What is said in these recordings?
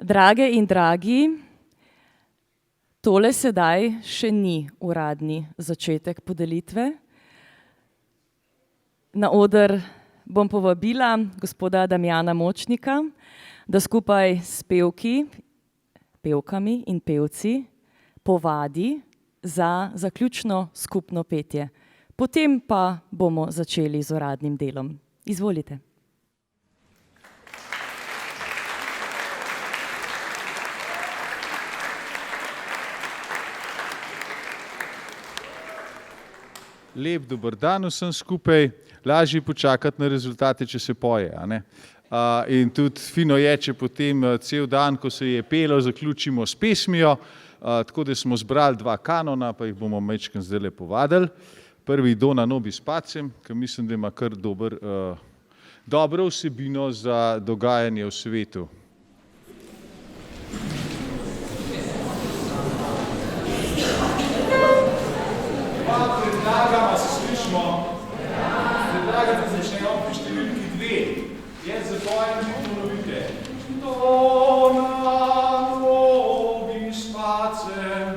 Drage in dragi, tole sedaj še ni uradni začetek podelitve. Na oder bom povabila gospoda Damjana Močnika, da skupaj s pevkami in pevci povadi za zaključno skupno petje. Potem pa bomo začeli z uradnim delom. Izvolite. Lep dober dan vsem skupaj, lažje počakati na rezultate, če se poje, a ne? In tudi fino je, če potem cel dan, ko se je pelo, zaključimo s pesmijo, tako da smo zbrali 2 kanona, pa jih bomo majčkeno zdajle povadili. Prvi Dona nobis pacem, ki mislim, da ima kar dobro vsebino za dogajanje v svetu. Predlagam, a se slišimo? Predlagam, da začnemo pri številki 2. Jaz zapojem in ponovite. Dona nobis pacem.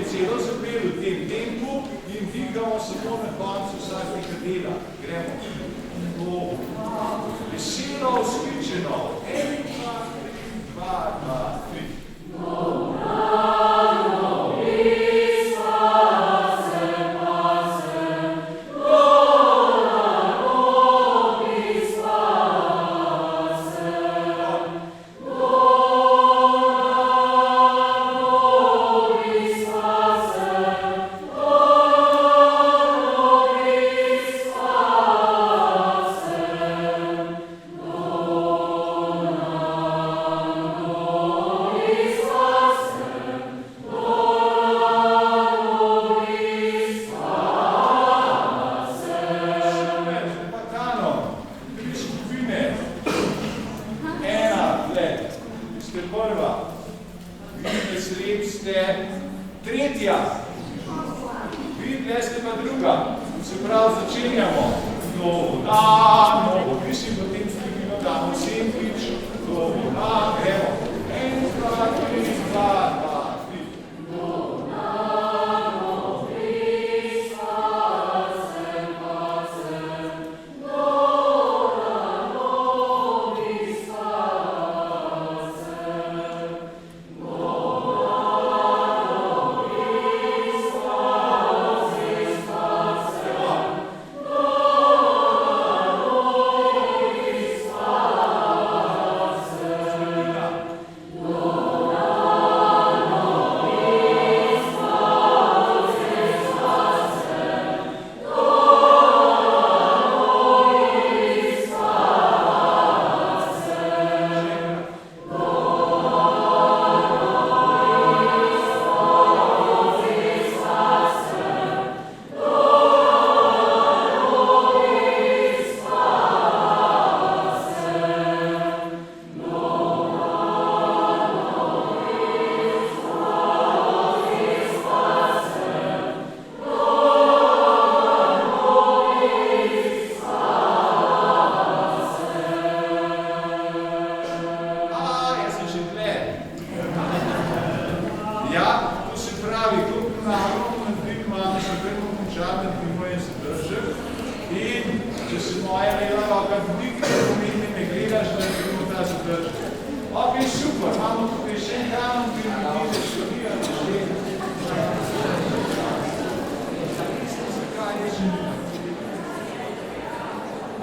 celo zapel v tem tempu in dvigamo samo na koncu vsakega dela. Gremo. To. Veselo, vzkličeno. 1, 2, 3.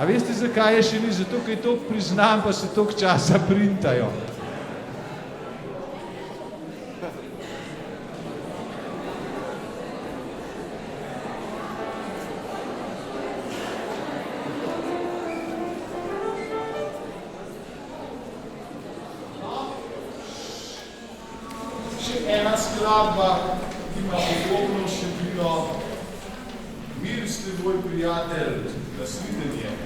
A veste, zakaj je še ni? Zato, ker je to priznam, pa se toliko časa printajo. Še ena skladba, ki ima podobno vsebino. Mir s teboj, prijatelj, nasvidenje.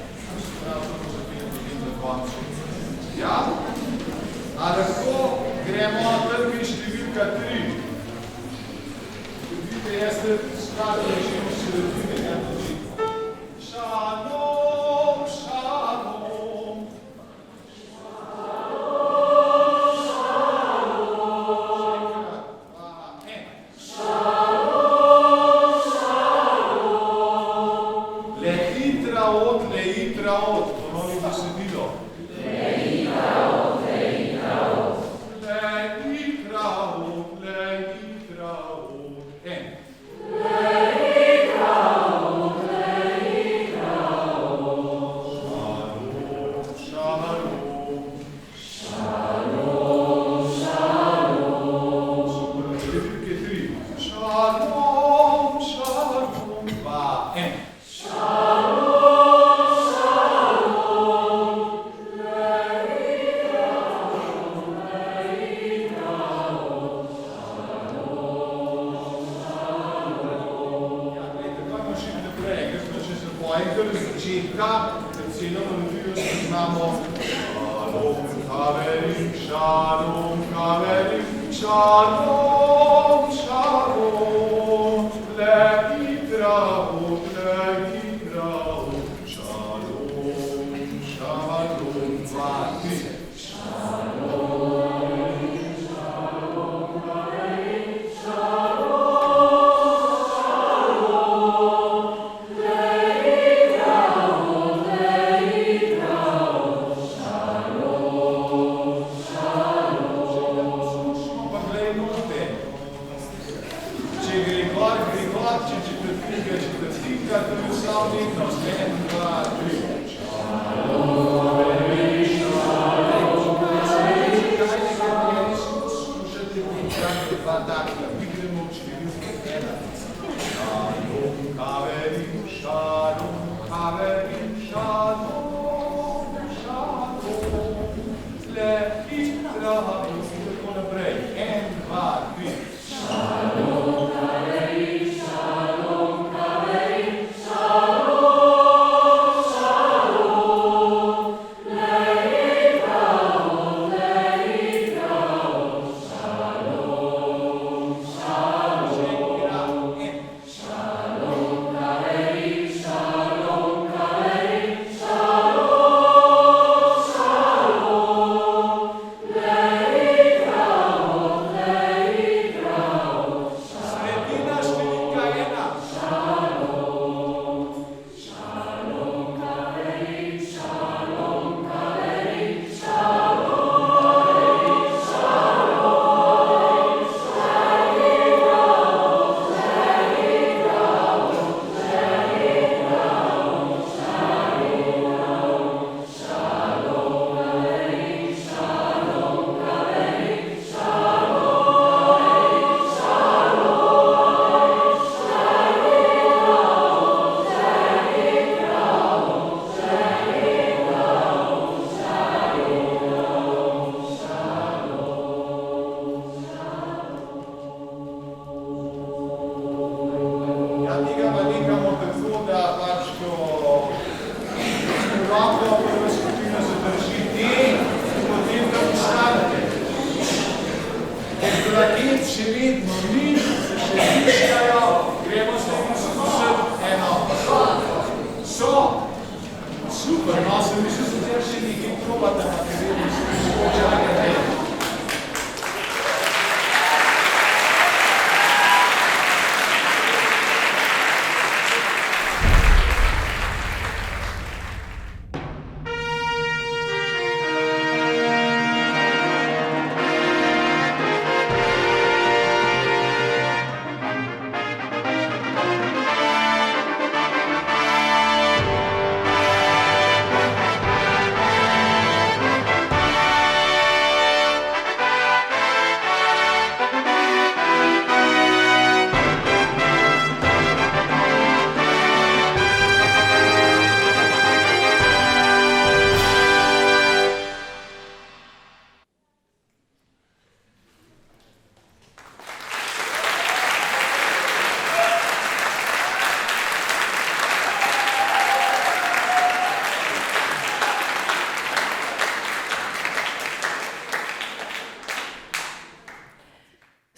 Ja? A lahko gremo na trgi številka 3. Vidite, jaz se skladno rečemo sredine, ja točimo. Šalom, šalom. Ponovi besedilo. Shalom.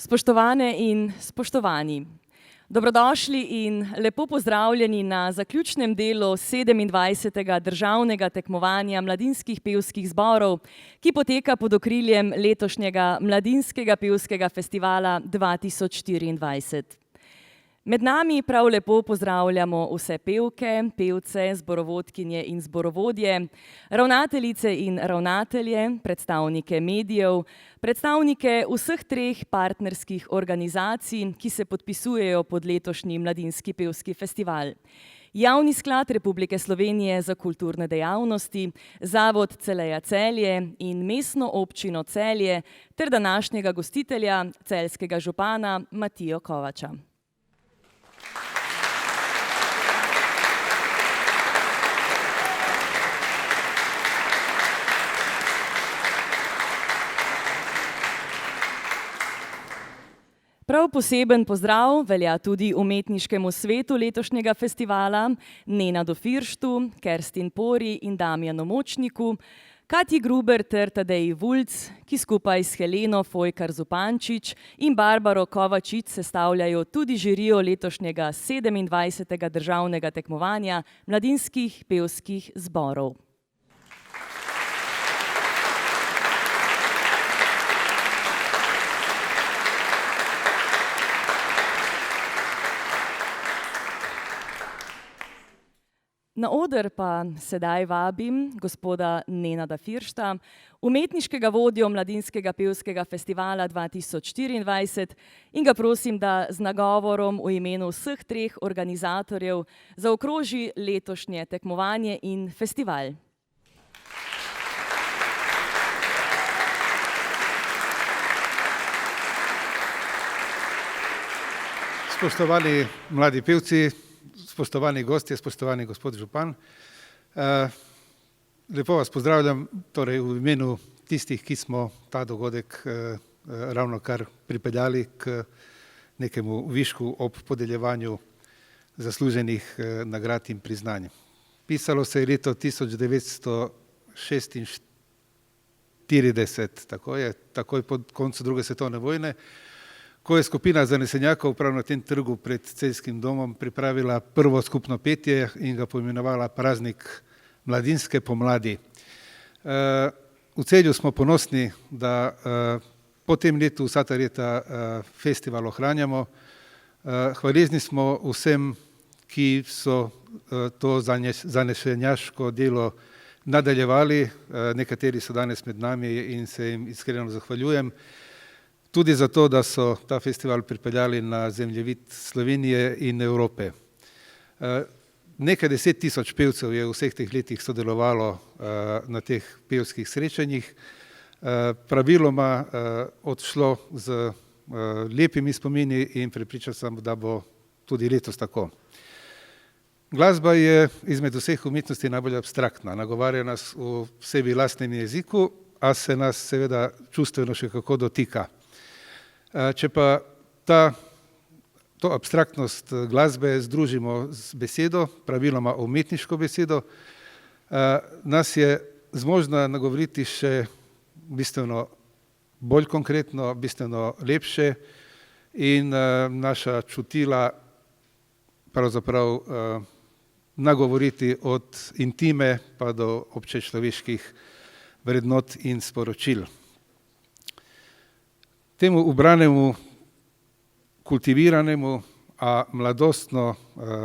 Spoštovane in spoštovani, dobrodošli in lepo pozdravljeni na zaključnem delu 27. državnega tekmovanja mladinskih pevskih zborov, ki poteka pod okriljem letošnjega Mladinskega pevskega festivala 2024. Med nami prav lepo pozdravljamo vse pevke, pevce, zborovodkinje in zborovodje, ravnateljice in ravnatelje, predstavnike medijev, predstavnike vseh treh partnerskih organizacij, ki se podpisujejo pod letošnji Mladinski pevski festival. Javni sklad Republike Slovenije za kulturne dejavnosti, Zavod Celeja Celje in Mestno občino Celje ter današnjega gostitelja, celjskega župana Matijo Kovača. Prav poseben pozdrav velja tudi umetniškemu svetu letošnjega festivala, Nenadu Firštu, Kerstin Pori in Damjanu Močniku, Katji Gruber ter Tadeji Vulc, ki skupaj s Heleno Fojkar Zupančič in Barbaro Kovačič sestavljajo tudi žirijo letošnjega 27. državnega tekmovanja mladinskih pevskih zborov. Na oder pa sedaj vabim gospoda Nenada Firšta, umetniškega vodjo Mladinskega pevskega festivala 2024 in ga prosim, da z nagovorom v imenu vseh treh organizatorjev zaokroži letošnje tekmovanje in festival. Spoštovani mladi pevci, spoštovani gostje, spoštovani gospod župan. Lepo vas pozdravljam torej v imenu tistih, ki smo ta dogodek ravno kar pripeljali k nekemu višku ob podeljevanju zasluženih nagrad in priznanj. Pisalo se je leto 1946, takoj po koncu druge svetovne vojne, ko je skupina zanesenjakov prav na tem trgu pred Celjskim domom pripravila prvo skupno petje in ga poimenovala Praznik mladinske pomladi. V Celju smo ponosni, da po tem letu vsa ta leta festival ohranjamo. Hvaležni smo vsem, ki so to zanesenjaško delo nadaljevali, nekateri so danes med nami in se jim iskreno zahvaljujem. Tudi zato, da so ta festival pripeljali na zemljevid Slovenije in Evrope. Nekaj 10 tisoč pevcev je v vseh teh letih sodelovalo na teh pevskih srečanjih, praviloma odšlo z lepimi spomini in prepričan sem, da bo tudi letos tako. Glasba je izmed vseh umetnosti najbolj abstraktna, nagovarja nas v sebi lastnem jeziku, a se nas seveda čustveno še kako dotika. Če pa to abstraktnost glasbe združimo z besedo, praviloma umetniško besedo, nas je zmožna nagovoriti še bistveno bolj konkretno, bistveno lepše in naša čutila pravzaprav nagovoriti od intime pa do občečloveških vrednot in sporočil. Temu ubranemu, kultiviranemu, a mladostno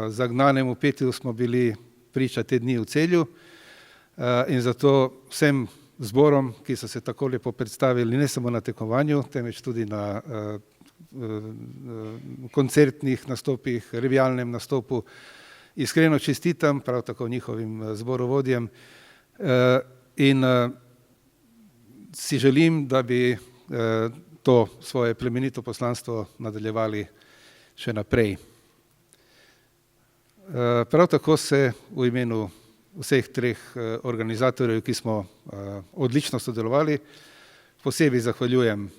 zagnanemu petju smo bili priča te dni v Celju in zato vsem zborom, ki so se tako lepo predstavili ne samo na tekmovanju, temveč tudi na koncertnih nastopih, revijalnem nastopu, iskreno čestitam, prav tako njihovim zborovodjem in si želim, da bi to svoje plemenito poslanstvo nadaljevali še naprej. Prav tako se v imenu vseh treh organizatorjev, ki smo odlično sodelovali, posebej zahvaljujem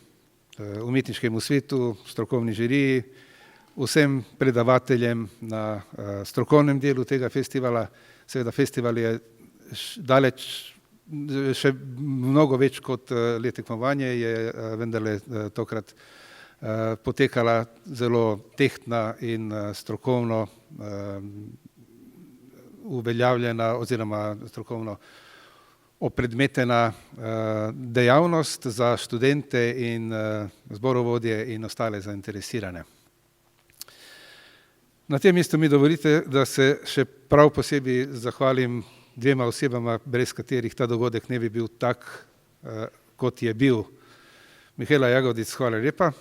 umetniškemu svetu, strokovni žiriji, vsem predavateljem na strokovnem delu tega festivala. Seveda festival je daleč še mnogo več kot le tekmovanje, je vendarle tokrat potekala zelo tehtna in strokovno uveljavljena oziroma strokovno opredmetena dejavnost za študente in zborovodje in ostale zainteresirane. Na tem mestu mi dovolite, da se še prav posebej zahvalim dvema osebama, brez katerih ta dogodek ne bi bil tak, kot je bil. Mihaela Jagodic, hvala lepa.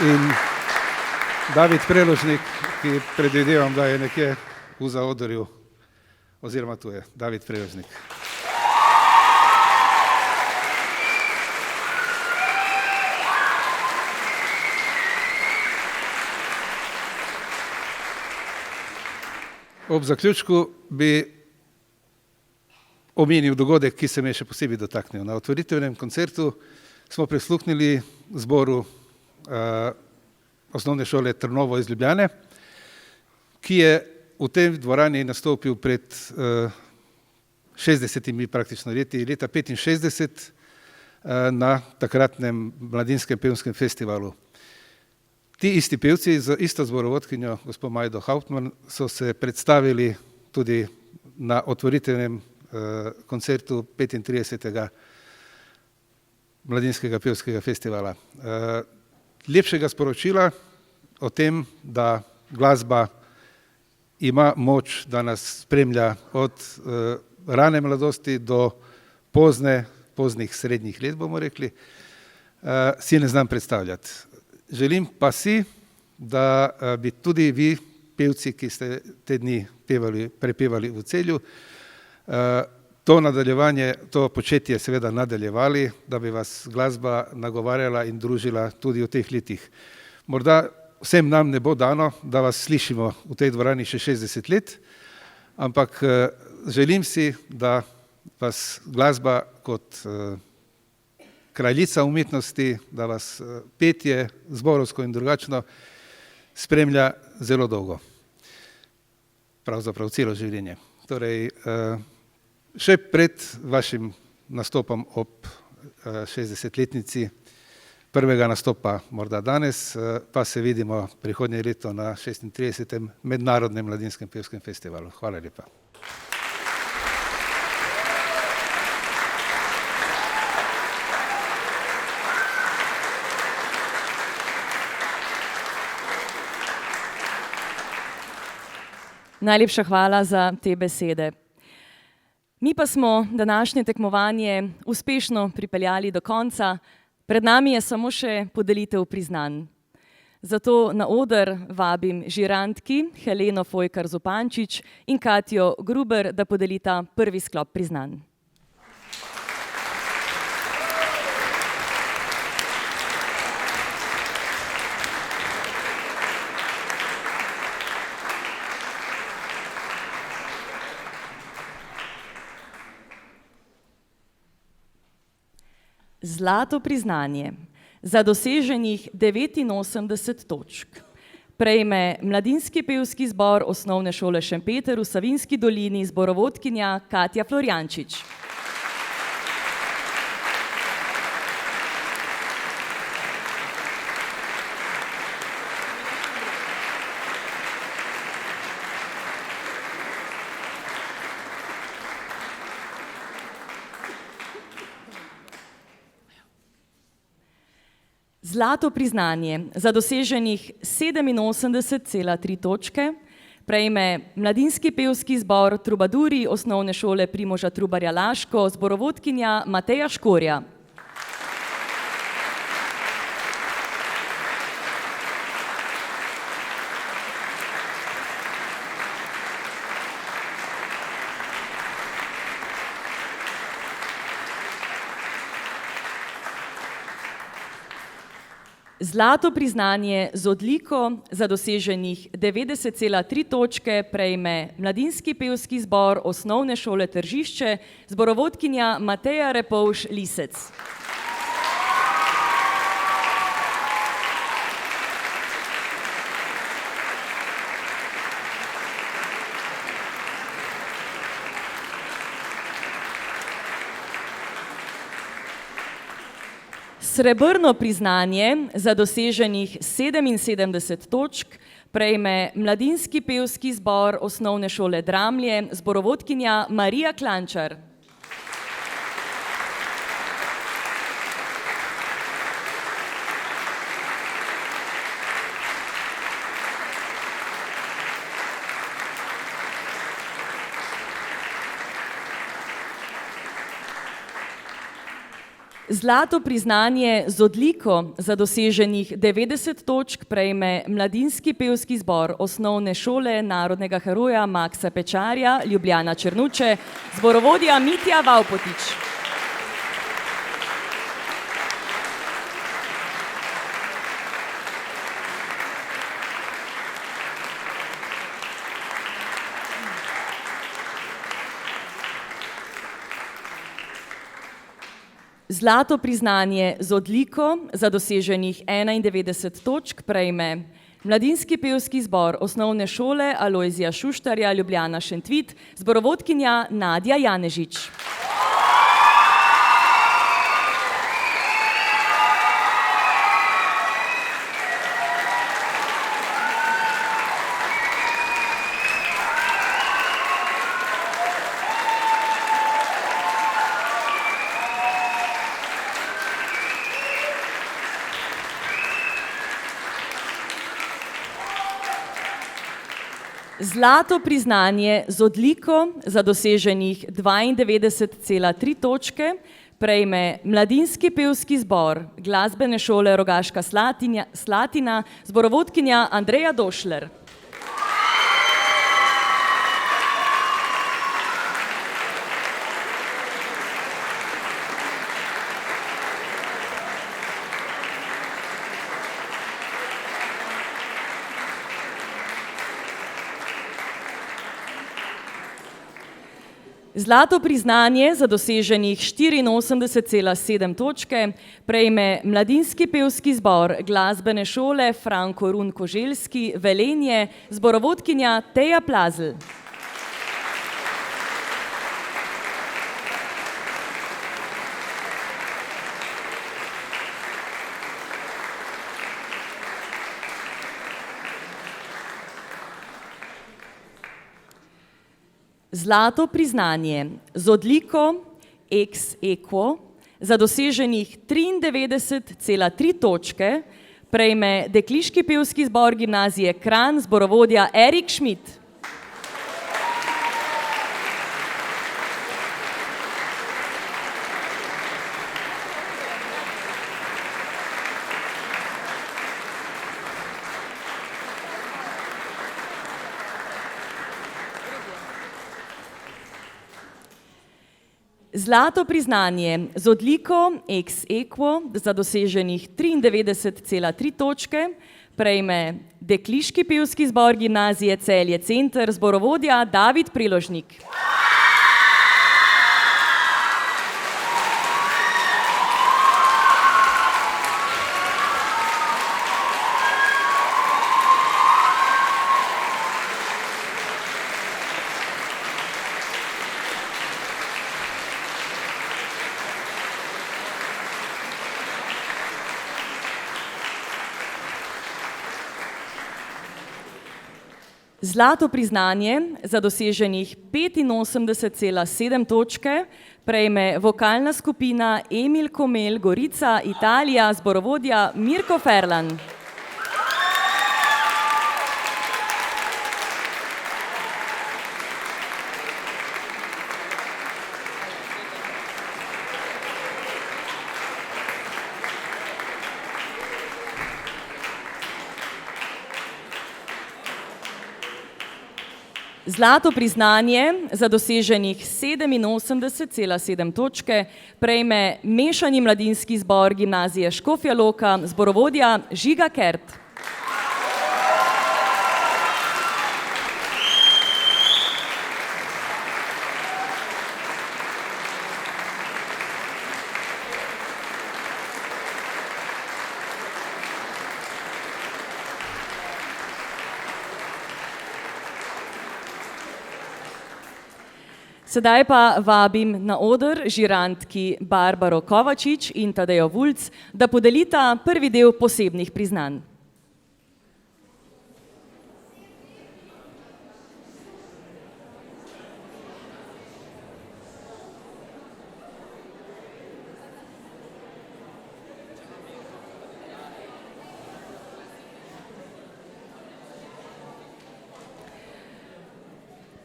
In David Preložnik, ki predvidevam, da je nekje v zaodrju, oziroma tu je David Preložnik. Ob zaključku bi omenil dogodek, ki se me je še posebej dotaknil. Na otvoritvenem koncertu smo prisluhnili zboru osnovne šole Trnovo iz Ljubljane, ki je v tej dvorani nastopil pred 60 praktično leti, leta 65 na takratnem Mladinskem pevskem festivalu. Ti isti pevci z isto zborovodkinjo, gospod Majdo Hauptmann, so se predstavili tudi na otvoritvenem koncertu 35. Mladinskega pevskega festivala. lepšega sporočila o tem, da glasba ima moč, da nas spremlja od rane mladosti do poznih srednjih let, bomo rekli, si ne znam predstavljati. Želim pa si, da bi tudi vi, pevci, ki ste te dni prepevali v Celju, to nadaljevanje, to početje seveda nadaljevali, da bi vas glasba nagovarjala in družila tudi v teh letih. Morda vsem nam ne bo dano, da vas slišimo v tej dvorani še 60 let, ampak želim si, da vas glasba kot kraljica umetnosti, da vas petje zborovsko in drugačno spremlja zelo dolgo. Pravzaprav celo življenje. Torej, še pred vašim nastopom ob 60-letnici, prvega nastopa morda danes, pa se vidimo prihodnje leto na 36. Mednarodnem mladinskem pevskem festivalu. Hvala lepa. Najlepša hvala za te besede. Mi pa smo današnje tekmovanje uspešno pripeljali do konca. Pred nami je samo še podelitev priznanj. Zato na oder vabim žirantki Heleno Fojkar Zupančič in Katjo Gruber, da podelita prvi sklop priznanj. Zlato priznanje za doseženih 89 točk prejme Mladinski pevski zbor Osnovne šole Šempeter v Savinjski dolini, zborovodkinja Katja Florjančič. Zlato priznanje za doseženih 87,3 točke prejme Mladinski pevski zbor Trubaduri Osnovne šole Primoža Trubarja Laško, zborovodkinja Mateja Škorja. Zlato priznanje z odliko za doseženih 90,3 točke prejme Mladinski pevski zbor Osnovne šole Tržišče, zborovodkinja Mateja Repovš Lisec. Srebrno priznanje za doseženih 77 točk prejme Mladinski pevski zbor Osnovne šole Dramlje, zborovodkinja Marija Klančar. Zlato priznanje z odliko za doseženih 90 točk prejme Mladinski pevski zbor Osnovne šole narodnega heroja Maksa Pečarja, Ljubljana Črnuče, zborovodja Mitja Vavpotič. Zlato priznanje z odliko za doseženih 91 točk prejme Mladinski pevski zbor Osnovne šole Alojzija Šuštarja, Ljubljana Šentvit, zborovodkinja Nadja Janežič. Zlato priznanje z odliko za doseženih 92,3 točke prejme Mladinski pevski zbor Glasbene šole Rogaška Slatina, zborovodkinja Andreja Došler. Zlato priznanje za doseženih 84,7 točke prejme Mladinski pevski zbor Glasbene šole Franko Run Koželjski Velenje, zborovodkinja Teja Plazl. Zlato priznanje z odliko ex aequo za doseženih 93,3 točke prejme Dekliški pevski zbor gimnazije Kranj, zborovodja Erik Schmidt. Zlato priznanje z odliko ex aequo za doseženih 93,3 točke prejme Dekliški pevski zbor gimnazije Celje Center, zborovodja David Priložnik. Zlato priznanje za doseženih 85,7 točke prejme vokalna skupina Emil Komel Gorica Italija, zborovodja Mirko Ferlan. Zlato priznanje za doseženih 87,7 točke prejme Mešani mladinski zbor gimnazije Škofja Loka, zborovodja Žiga Kert. Sedaj pa vabim na oder žirantki Barbaro Kovačič in Tadejo Vulc, da podelita prvi del posebnih priznanj.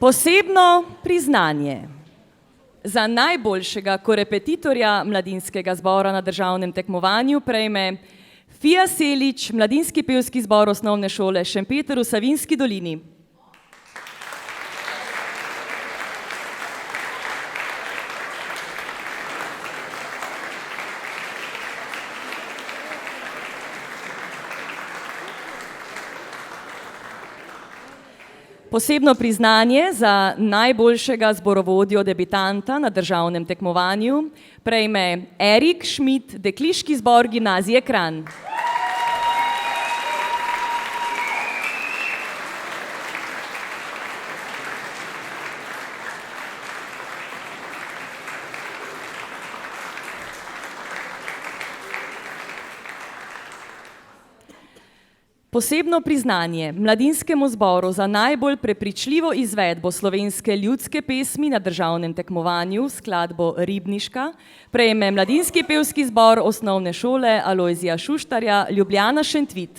Posebno priznanje za najboljšega korepetitorja mladinskega zbora na državnem tekmovanju prejme Fia Selič, Mladinski pevski zbor osnovne šole Šempeter v Savinjski dolini. Posebno priznanje za najboljšega zborovodjo debitanta na državnem tekmovanju prejme Erik Schmidt, Dekliški zbor gimnazije Kranj. Posebno priznanje Mladinskemu zboru za najbolj prepričljivo izvedbo slovenske ljudske pesmi na državnem tekmovanju skladbo Ribniška prejme Mladinski pevski zbor osnovne šole Alojzija Šuštarja Ljubljana Šentvid.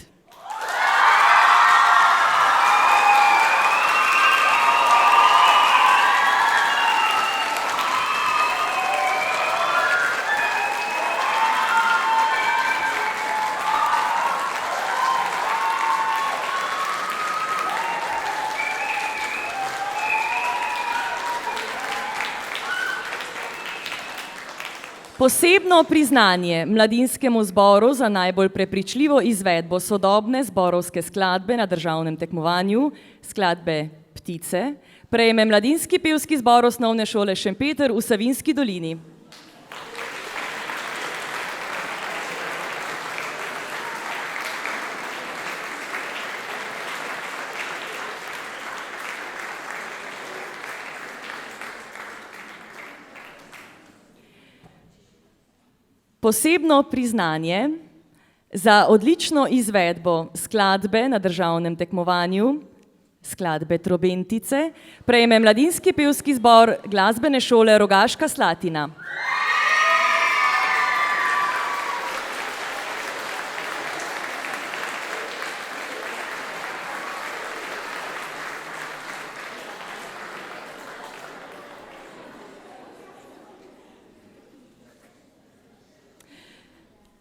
Posebno priznanje Mladinskemu zboru za najbolj prepričljivo izvedbo sodobne zborovske skladbe na državnem tekmovanju, skladbe Ptice, prejme Mladinski pevski zbor Osnovne šole Šempeter v Savinjski dolini. Posebno priznanje za odlično izvedbo skladbe na državnem tekmovanju, skladbe Trobentice, prejme Mladinski pevski zbor Glasbene šole Rogaška Slatina.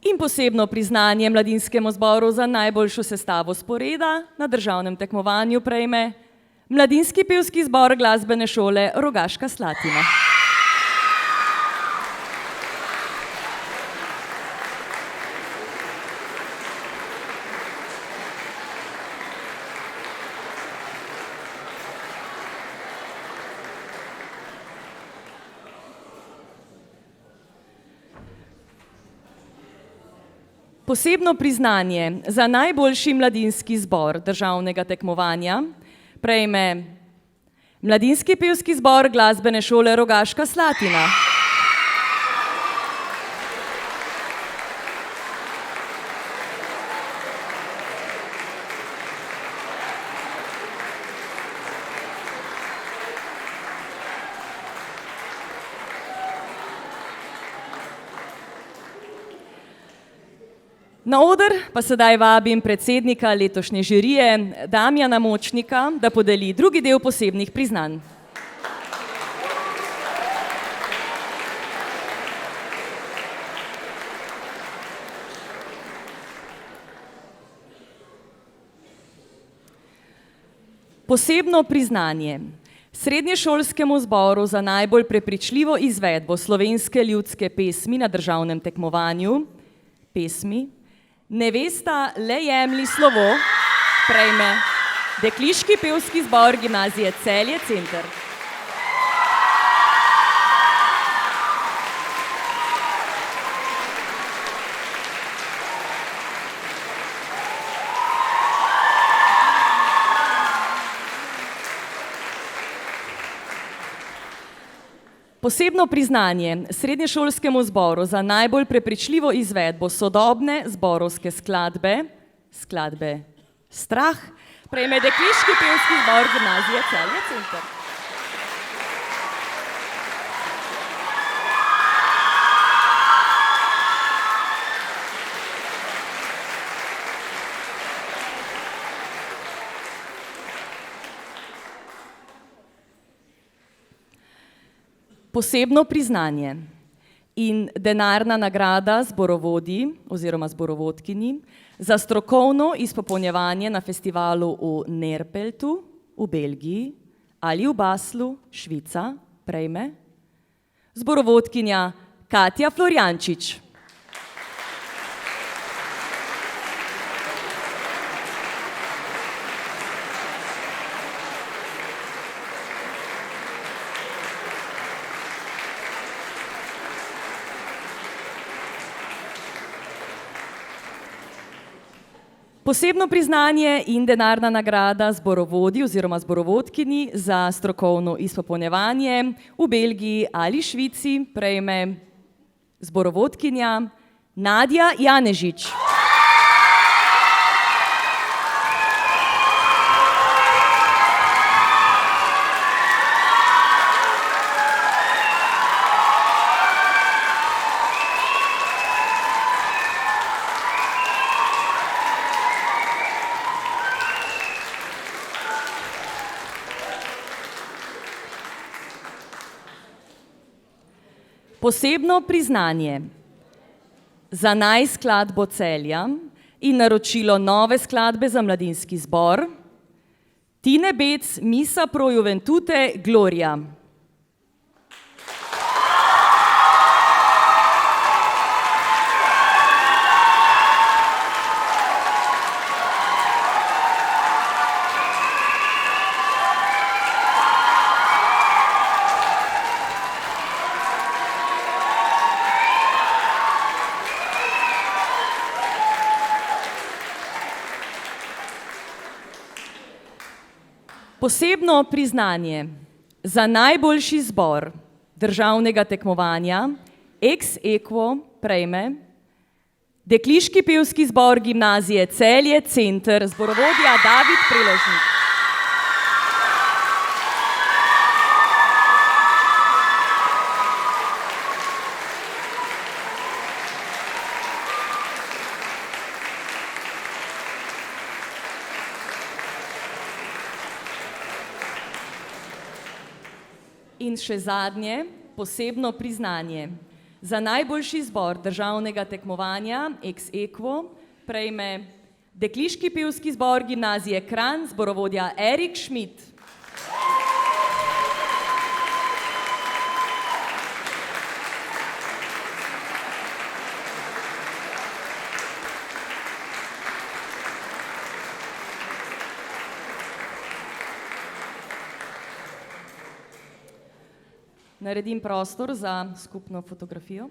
In posebno priznanje Mladinskemu zboru za najboljšo sestavo sporeda na državnem tekmovanju prejme Mladinski pevski zbor Glasbene šole Rogaška Slatina. Posebno priznanje za najboljši mladinski zbor državnega tekmovanja prejme Mladinski pevski zbor Glasbene šole Rogaška Slatina. Na oder pa sedaj vabim predsednika letošnje žirije Damjana Močnika, da podeli drugi del posebnih priznanj. Posebno priznanje Srednješolskemu zboru za najbolj prepričljivo izvedbo slovenske ljudske pesmi na državnem tekmovanju, pesmi Nevesta le jemlji slovo, prejme Dekliški pevski zbor Gimnazije Celje Center. Posebno priznanje Srednješolskemu zboru za najbolj prepričljivo izvedbo sodobne zborovske skladbe, skladbe Strah, prejme Dekliški pevski zbor Gimnazije Celje Center. Posebno priznanje in denarna nagrada zborovodji oziroma zborovodkinji za strokovno izpopolnjevanje na festivalu v Nerpeltu v Belgiji ali v Baslu, Švica, prejme zborovodkinja Katja Florjančič. Posebno priznanje in denarna nagrada zborovodji oziroma zborovodkinji za strokovno izpopolnjevanje v Belgiji ali Švici prejme zborovodkinja Nadja Janežič. Posebno priznanje za najskladbo Celja in naročilo nove skladbe za mladinski zbor Tine Bec Misa pro Juventute Gloria. Posebno priznanje za najboljši zbor državnega tekmovanja ex aequo prejme Dekliški pevski zbor gimnazije Celje Center, zborovodja David Preložnik. In še zadnje, posebno priznanje za najboljši zbor državnega tekmovanja ex aequo prejme Dekliški pevski zbor gimnazije Kranj, zborovodja Erik Šmit. Naredim prostor za skupno fotografijo.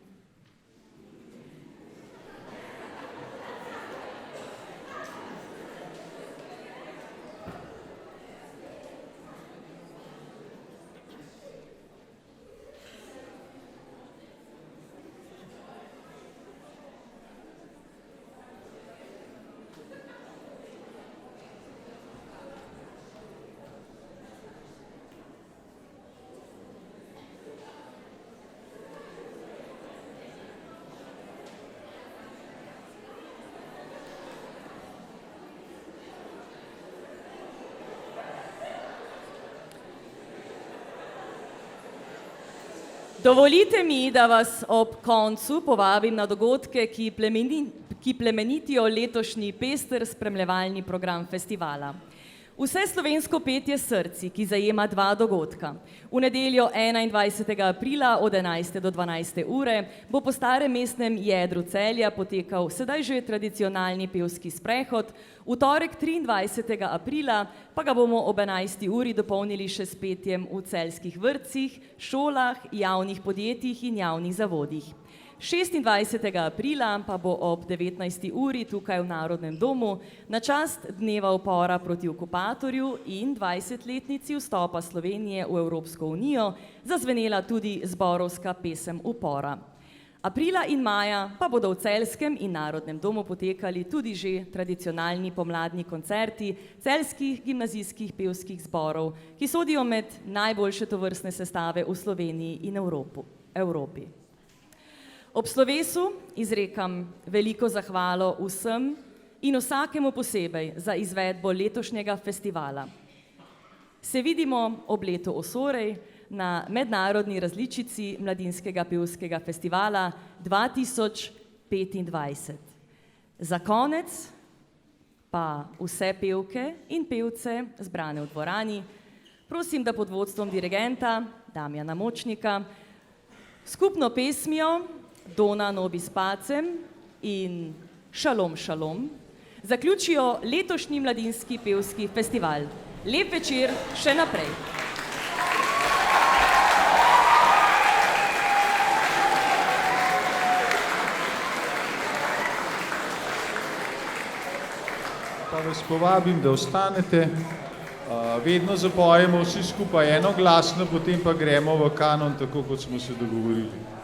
Dovolite mi, da vas ob koncu povabim na dogodke, ki plemenitijo letošnji pester spremljevalni program festivala. Vseslovensko petje Srci, ki zajema 2 dogodka. V nedeljo 21. aprila od 11. do 12. ure bo po starem mestnem jedru Celja potekal sedaj že tradicionalni pevski sprehod, v torek 23. aprila pa ga bomo ob 11. uri dopolnili še s petjem v celjskih vrtcih, šolah, javnih podjetjih in javnih zavodih. 26. aprila pa bo ob 19. uri tukaj v Narodnem domu na čast dneva upora proti okupatorju in 20-letnici vstopa Slovenije v Evropsko unijo zazvenela tudi zborovska pesem upora. Aprila in maja pa bodo v Celjskem in Narodnem domu potekali tudi že tradicionalni pomladni koncerti celjskih gimnazijskih pevskih zborov, ki sodijo med najboljše tovrstne sestave v Sloveniji in Evropi. Ob slovesu izrekam veliko zahvalo vsem in vsakemu posebej za izvedbo letošnjega festivala. Se vidimo ob letu Osorej na mednarodni različici Mladinskega pevskega festivala 2025. Za konec pa vse pevke in pevce zbrane v dvorani prosim, da pod vodstvom dirigenta Damjana Močnika skupno pesmijo Dona nobis pacem in Šalom šalom zaključijo letošnji mladinski pevski festival. Lep večer še naprej. Pa vas povabim, da ostanete. Vedno zapojemo vsi skupaj enoglasno, potem pa gremo v kanon, tako kot smo se dogovorili.